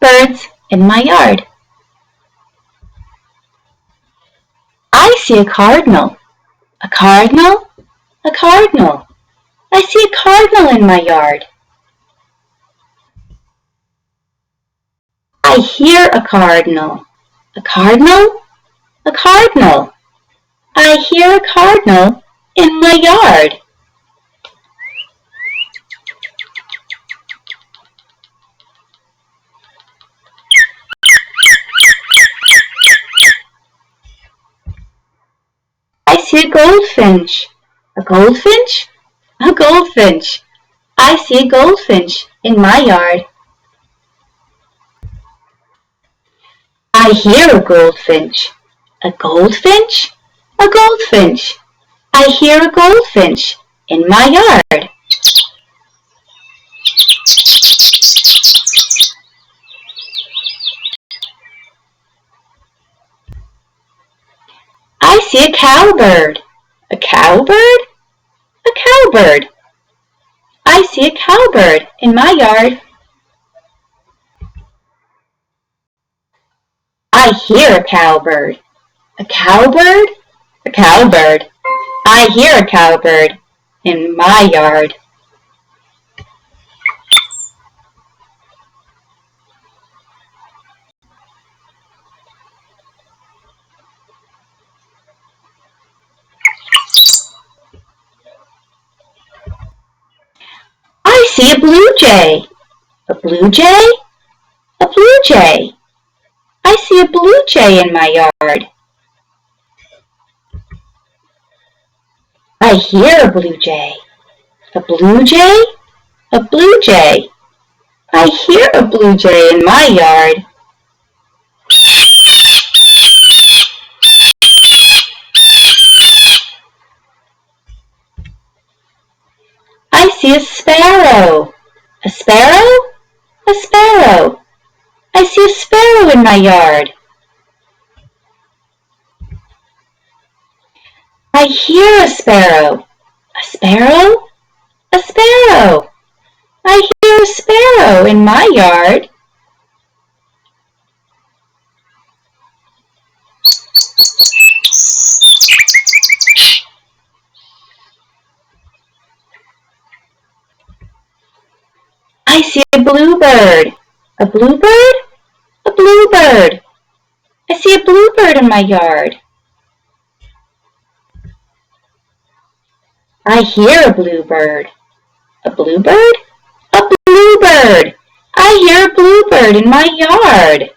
Birds in my yard. I see a cardinal. A cardinal, a cardinal. I see a cardinal in my yard. I hear a cardinal. A cardinal, a cardinal. I hear a cardinal in my yard. I see a goldfinch. A goldfinch, a goldfinch. I see a goldfinch in my yard. I hear a goldfinch. A goldfinch, a goldfinch. I hear a goldfinch in my yard. I see a cowbird. A cowbird, a cowbird. I see a cowbird in my yard. I hear a cowbird. A cowbird, a cowbird. I hear a cowbird in my yard. I see a blue jay. A blue jay, a blue jay. I see a blue jay in my yard. I hear a blue jay. A blue jay, a blue jay. I hear a blue jay in my yard. I see a sparrow. A sparrow, a sparrow. I see a sparrow in my yard. I hear a sparrow. A sparrow, a sparrow. I hear a sparrow in my yard. I see a bluebird. A bluebird, a bluebird. I see a bluebird in my yard. I hear a bluebird. A bluebird, a bluebird. I hear a bluebird in my yard.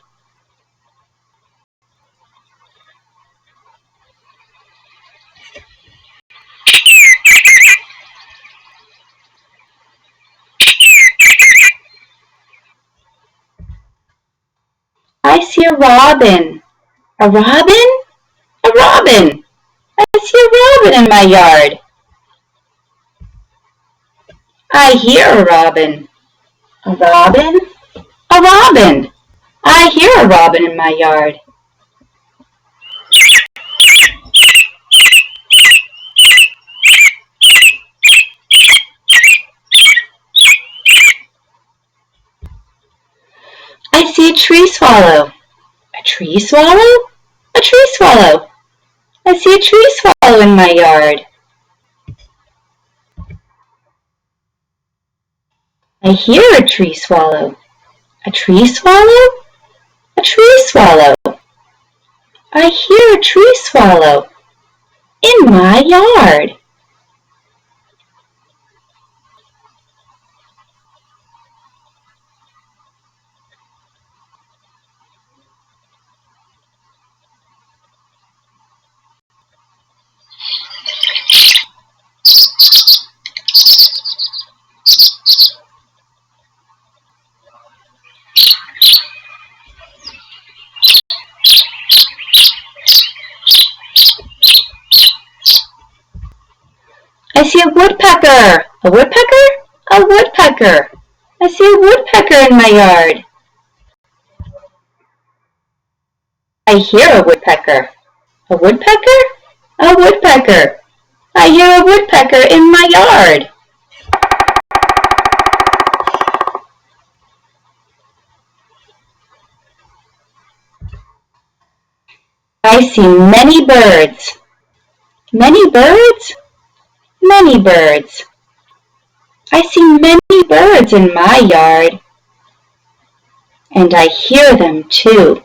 I see a robin. A robin, a robin. I see a robin in my yard. I hear a robin. A robin, a robin. I hear a robin in my yard. I see a tree swallow. A tree swallow, a tree swallow. I see a tree swallow in my yard. I hear a tree swallow. A tree swallow, a tree swallow. I hear a tree swallow in my yard. I see a woodpecker. A woodpecker? A woodpecker. I see a woodpecker in my yard. I hear a woodpecker. A woodpecker? A woodpecker. I hear a woodpecker in my yard. I see many birds. Many birds? Many birds. I see many birds in my yard. And I hear them too.